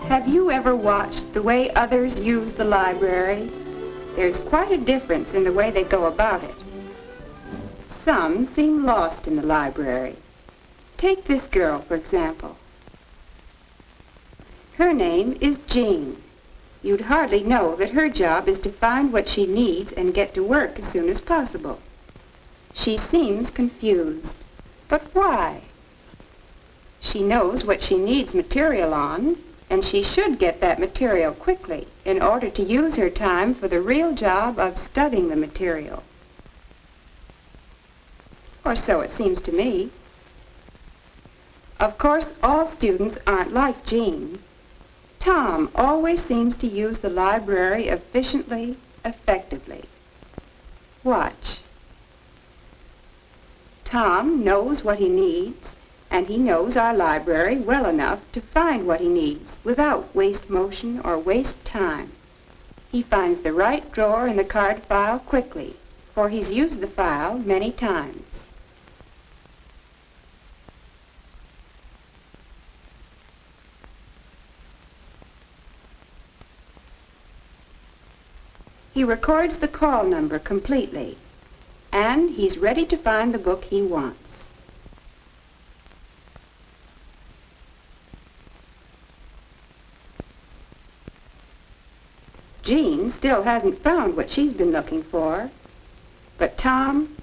Have you ever watched the way others use the library? There's quite a difference in the way they go about it. Some seem lost in the library. Take this girl, for example. Her name is Jean. You'd hardly know that her job is to find what she needs and get to work as soon as possible. She seems confused. But why? She knows what she needs material on, and she should get that material quickly in order to use her time for the real job of studying the material. Or so it seems to me. Of course, all students aren't like Jean. Tom always seems to use the library efficiently, effectively. Watch. Tom knows what he needs, and he knows our library well enough to find what he needs without waste motion or waste time. He finds the right drawer in the card file quickly, for he's used the file many times. He records the call number completely, and he's ready to find the book he wants. Jean still hasn't found what she's been looking for, but Tom,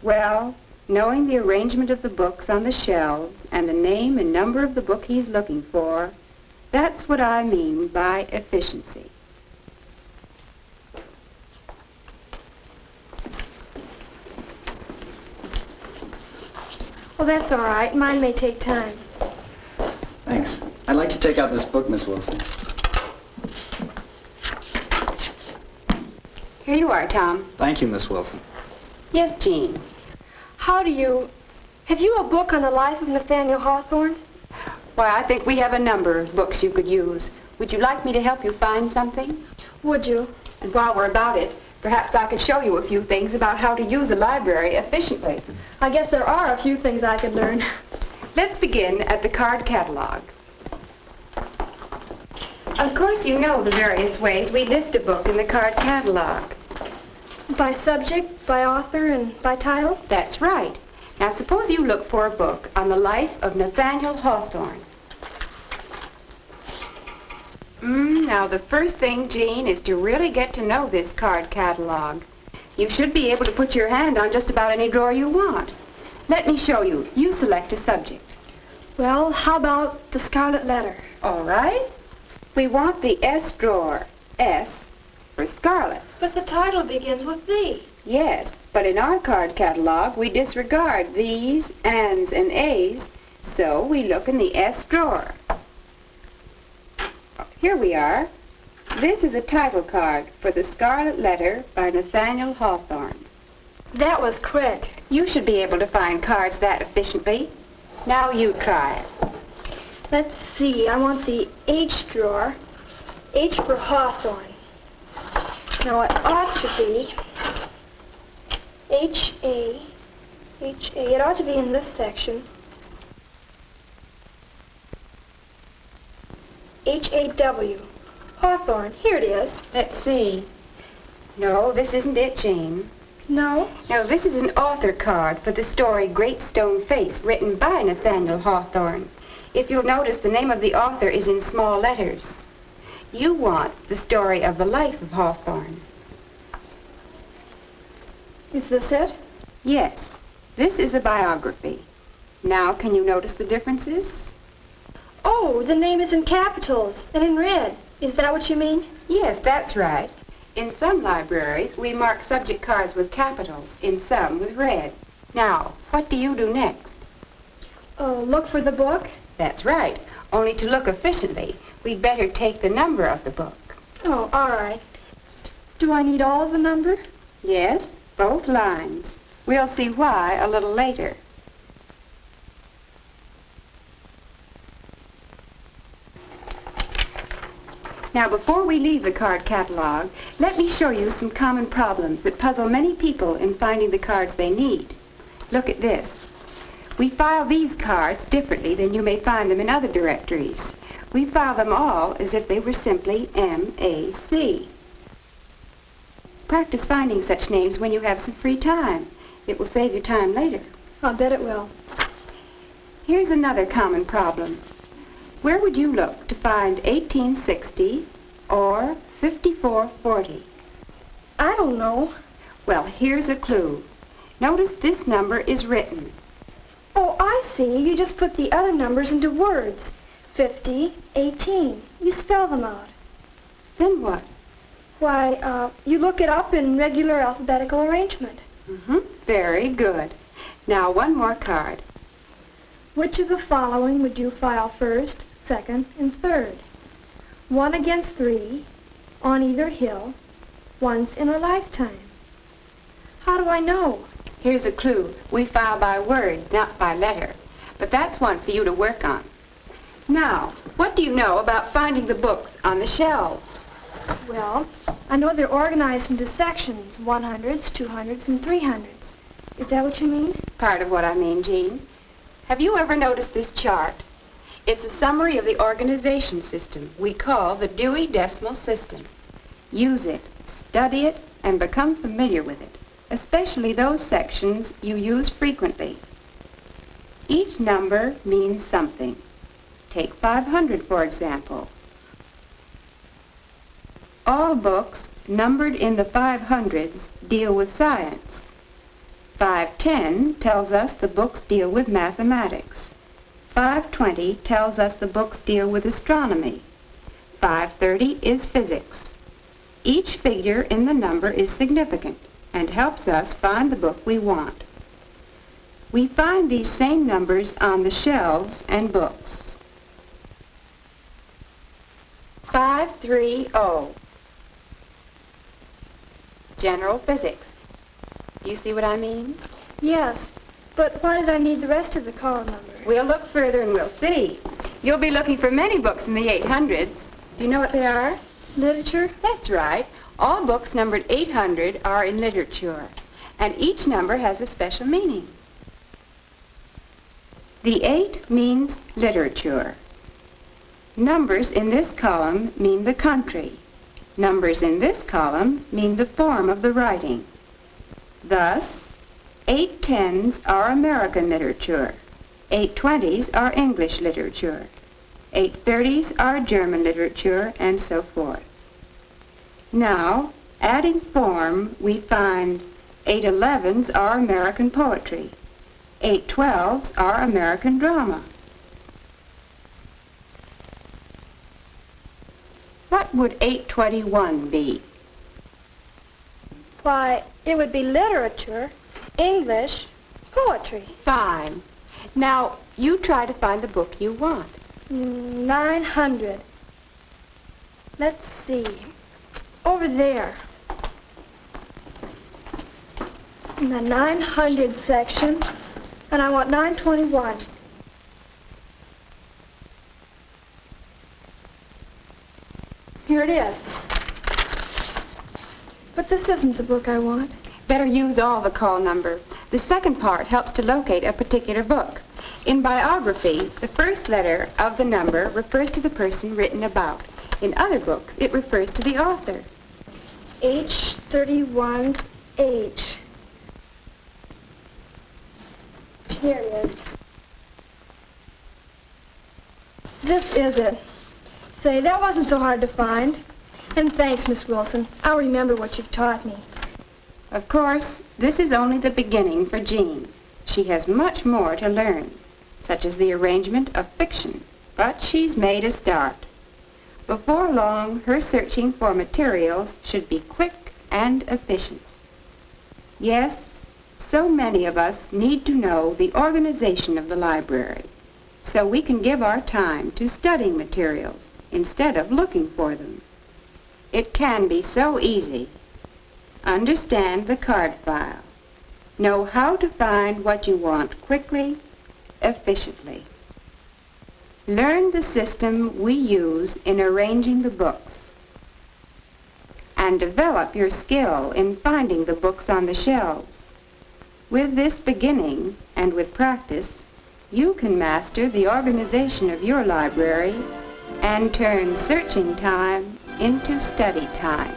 well, knowing the arrangement of the books on the shelves and the name and number of the book he's looking for, that's what I mean by efficiency. Well, that's all right. Mine may take time. Thanks. I'd like to take out this book, Miss Wilson. Here you are, Tom. Thank you, Miss Wilson. Yes, Jean. Have you a book on the life of Nathaniel Hawthorne? Why, I think we have a number of books you could use. Would you like me to help you find something? Would you? And while we're about it, perhaps I could show you a few things about how to use a library efficiently. I guess there are a few things I could learn. Let's begin at the card catalog. Of course, you know the various ways we list a book in the card catalog. By subject, by author, and by title? That's right. Now, suppose you look for a book on the life of Nathaniel Hawthorne. Now, the first thing, Jean, is to really get to know this card catalog. You should be able to put your hand on just about any drawer you want. Let me show you. You select a subject. Well, how about the Scarlet Letter? All right. We want the S drawer. S for Scarlet. But the title begins with the. Yes, but in our card catalog, we disregard these, ands, and a's, so we look in the S drawer. Here we are. This is a title card for The Scarlet Letter by Nathaniel Hawthorne. That was quick. You should be able to find cards that efficiently. Now you try it. Let's see. I want the H drawer. H for Hawthorne. Now it ought to be H-A. H-A. It ought to be in this section. H-A-W. Hawthorne. Here it is. Let's see. No, this isn't it, Jean. No? No, this is an author card for the story Great Stone Face, written by Nathaniel Hawthorne. If you'll notice, the name of the author is in small letters. You want the story of the life of Hawthorne. Is this it? Yes, this is a biography. Now, can you notice the differences? Oh, the name is in capitals and in red. Is that what you mean? Yes, that's right. In some libraries, we mark subject cards with capitals, in some with red. Now, what do you do next? Look for the book? That's right. Only to look efficiently, we'd better take the number of the book. Oh, all right. Do I need all of the number? Yes, both lines. We'll see why a little later. Now, before we leave the card catalog, let me show you some common problems that puzzle many people in finding the cards they need. Look at this. We file these cards differently than you may find them in other directories. We file them all as if they were simply M-A-C. Practice finding such names when you have some free time. It will save you time later. I'll bet it will. Here's another common problem. Where would you look to find 1860 or 5440? I don't know. Well, here's a clue. Notice this number is written. Oh, I see. You just put the other numbers into words. 50, 18. You spell them out. Then what? Why, you look it up in regular alphabetical arrangement. Very good. Now, one more card. Which of the following would you file first, second, and third? 1 against 3, on either hill, once in a lifetime. How do I know? Here's a clue. We file by word, not by letter. But that's one for you to work on. Now, what do you know about finding the books on the shelves? Well, I know they're organized into sections, 100s, 200s, and 300s. Is that what you mean? Part of what I mean, Jean. Have you ever noticed this chart? It's a summary of the organization system we call the Dewey Decimal System. Use it, study it, and become familiar with it, especially those sections you use frequently. Each number means something. Take 500, for example. All books numbered in the 500s deal with science. 510 tells us the books deal with mathematics. 520 tells us the books deal with astronomy. 530 is physics. Each figure in the number is significant and helps us find the book we want. We find these same numbers on the shelves and books. 530. General physics. Do you see what I mean? Yes, but why did I need the rest of the column number? We'll look further and we'll see. You'll be looking for many books in the 800s. Do you know what they are? Literature? That's right. All books numbered 800 are in literature, and each number has a special meaning. The 8 means literature. Numbers in this column mean the country. Numbers in this column mean the form of the writing. Thus, 810s are American literature. 820s are English literature. 830s are German literature, and so forth. Now, adding form, we find 811s are American poetry. 812s are American drama. What would 821 be? Why, it would be literature, English, poetry. Fine. Now, you try to find the book you want. 900. Let's see. Over there. In the 900 section, and I want 921. Here it is. But this isn't the book I want. Better use all the call number. The second part helps to locate a particular book. In biography, the first letter of the number refers to the person written about. In other books, it refers to the author. H31H. Here it is. This is it. Say, that wasn't so hard to find. And thanks, Miss Wilson. I'll remember what you've taught me. Of course, this is only the beginning for Jean. She has much more to learn, such as the arrangement of fiction, but she's made a start. Before long, her searching for materials should be quick and efficient. Yes, so many of us need to know the organization of the library, so we can give our time to studying materials instead of looking for them. It can be so easy. Understand the card file. Know how to find what you want quickly, efficiently. Learn the system we use in arranging the books. And develop your skill in finding the books on the shelves. With this beginning, and with practice, you can master the organization of your library and turn searching time into study time.